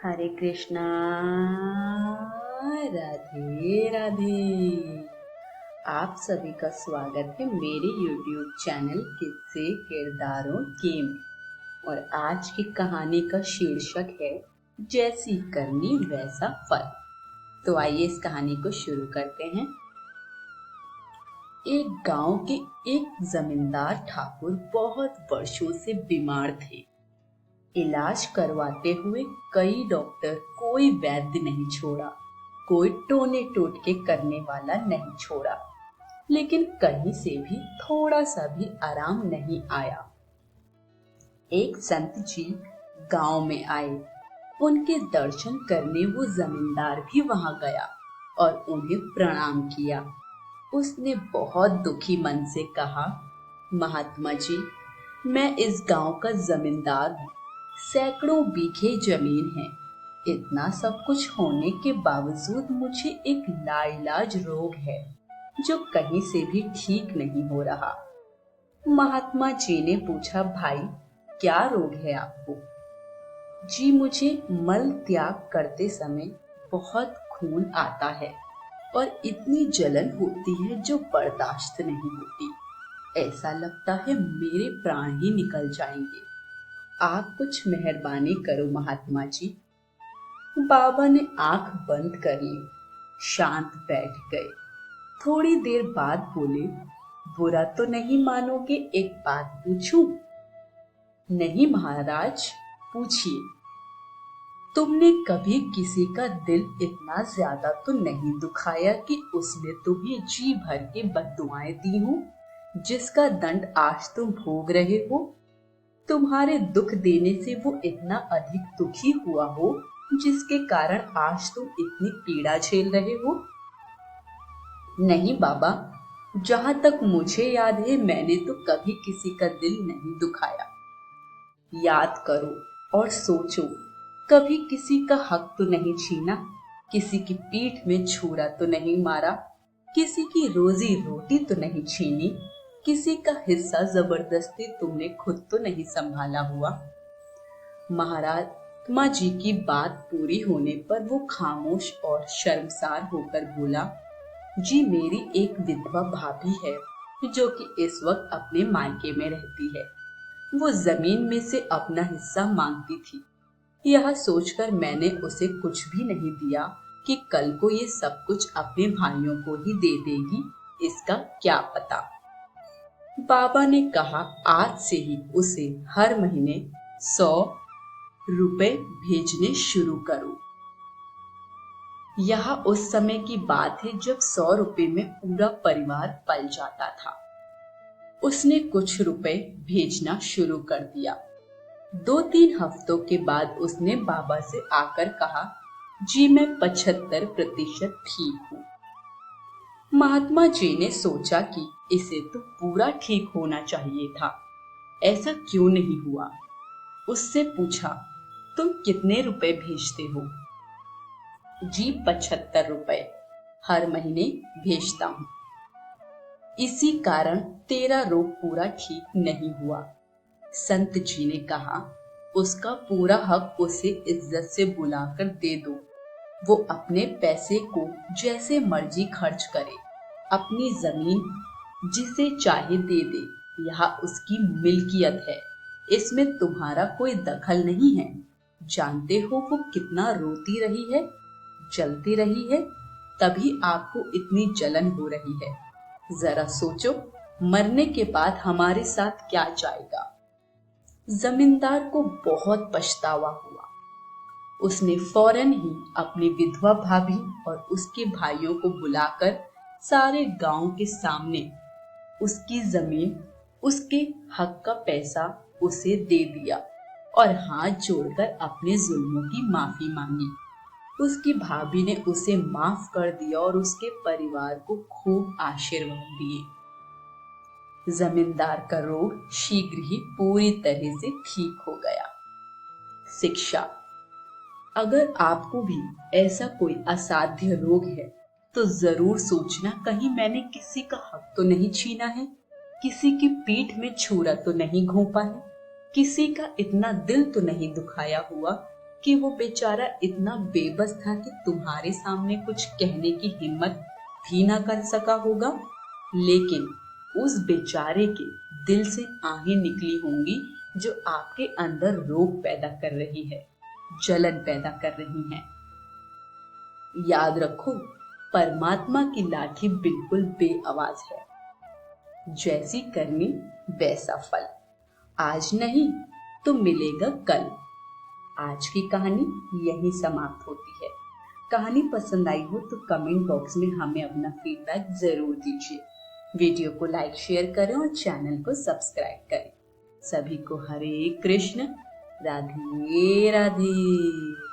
हरे कृष्णा। राधे राधे। आप सभी का स्वागत है मेरे YouTube चैनल किस्से किरदारों के में। और आज की कहानी का शीर्षक है जैसी करनी वैसा फल। तो आइए इस कहानी को शुरू करते हैं। एक गांव के एक जमींदार ठाकुर बहुत वर्षों से बीमार थे। इलाज करवाते हुए कई डॉक्टर कोई वैद्य नहीं छोड़ा, कोई टोने टोटके करने वाला नहीं छोड़ा, लेकिन कहीं से भी थोड़ा सा भी आराम नहीं आया। एक संत जी गांव में आए। उनके दर्शन करने वो जमींदार भी वहां गया और उन्हें प्रणाम किया। उसने बहुत दुखी मन से कहा, महात्मा जी, मैं इस गांव का जमींदार हूँ। सैकड़ों बीघे जमीन है। इतना सब कुछ होने के बावजूद मुझे एक लाइलाज रोग है जो कहीं से भी ठीक नहीं हो रहा। महात्मा जी ने पूछा, भाई क्या रोग है आपको? जी, मुझे मल त्याग करते समय बहुत खून आता है और इतनी जलन होती है जो बर्दाश्त नहीं होती। ऐसा लगता है मेरे प्राण ही निकल जाएंगे। आप कुछ मेहरबानी करो महात्मा जी। बाबा ने आंख बंद कर ली, शांत बैठ गए। थोड़ी देर बाद बोले, बुरा तो नहीं मानोगे एक बात पूछूं? नहीं महाराज, पूछिए। तुमने कभी किसी का दिल इतना ज्यादा तो नहीं दुखाया कि उसने तुम्हें जी भर के बद्दुआएं दी हो, जिसका दंड आज तुम भोग रहे हो? तुम्हारे दुख देने से वो इतना अधिक दुखी हुआ हो जिसके कारण आज तुम इतनी पीड़ा झेल रहे हो? नहीं बाबा, जहां तक मुझे याद है मैंने तो कभी किसी का दिल नहीं दुखाया। याद करो और सोचो, कभी किसी का हक तो नहीं छीना, किसी की पीठ में छुरा तो नहीं मारा, किसी की रोजी रोटी तो नहीं छीनी, किसी का हिस्सा जबरदस्ती तुमने खुद तो नहीं संभाला हुआ। महात्मा जी की बात पूरी होने पर वो खामोश और शर्मसार होकर बोला, जी मेरी एक विधवा भाभी है जो कि इस वक्त अपने मायके में रहती है। वो जमीन में से अपना हिस्सा मांगती थी। यह सोचकर मैंने उसे कुछ भी नहीं दिया कि कल को ये सब कुछ अपने भाइयों को ही दे देगी, इसका क्या पता। बाबा ने कहा, आज से ही उसे हर महीने 100 रुपए भेजने शुरू करो। यह उस समय की बात है जब 100 रुपए में पूरा परिवार पल जाता था। उसने कुछ रुपए भेजना शुरू कर दिया। 2-3 हफ्तों के बाद उसने बाबा से आकर कहा, जी मैं 75% ठीक हूँ। महात्मा जी ने सोचा कि इसे तो पूरा ठीक होना चाहिए था, ऐसा क्यों नहीं हुआ? उससे पूछा, तुम कितने रुपए भेजते हो? जी 75 रुपए हर महीने भेजता हूँ। इसी कारण तेरा रोग पूरा ठीक नहीं हुआ। संत जी ने कहा, उसका पूरा हक उसे इज्जत से बुलाकर दे दो। वो अपने पैसे को जैसे मर्जी खर्च करे, अपनी जमीन जिसे चाहे दे दे, यह उसकी मिल्कियत है, इसमें तुम्हारा कोई दखल नहीं है। जानते हो वो कितना रोती रही है, जलती रही है, तभी आपको इतनी जलन हो रही है। जरा सोचो, मरने के बाद हमारे साथ क्या जाएगा। जमींदार को बहुत पछतावा हुआ। उसने फौरन ही अपनी विधवा भाभी और उसके भाइयों को बुलाकर सारे गांव के सामने उसकी जमीन, उसके हक का पैसा उसे दे दिया और हाथ जोड़कर अपने जुल्मों की माफी मांगी। उसकी भाभी ने उसे माफ कर दिया और उसके परिवार को खूब आशीर्वाद दिए। जमींदार का रोग शीघ्र ही पूरी तरह से ठीक हो गया। शिक्षा: अगर आपको भी ऐसा कोई असाध्य रोग है तो जरूर सोचना, कहीं मैंने किसी का हक तो नहीं छीना है, किसी की पीठ में छुरा तो नहीं घोंपा है, किसी का इतना दिल तो नहीं दुखाया हुआ कि वो बेचारा इतना बेबस था कि तुम्हारे सामने कुछ कहने की हिम्मत भी ना कर सका होगा। लेकिन उस बेचारे के दिल से आहें निकली होंगी जो आपके अंदर रोग पैदा कर रही है, जलन पैदा कर रही है। याद रखो, परमात्मा की लाठी बिल्कुल बेआवाज है। जैसी करनी वैसा फल। आज नहीं तो मिलेगा कल। आज की कहानी यहीं समाप्त होती है। कहानी पसंद आई हो तो कमेंट बॉक्स में हमें अपना फीडबैक जरूर दीजिए। वीडियो को लाइक शेयर करें और चैनल को सब्सक्राइब करें। सभी को हरे कृष्ण, राधे राधे।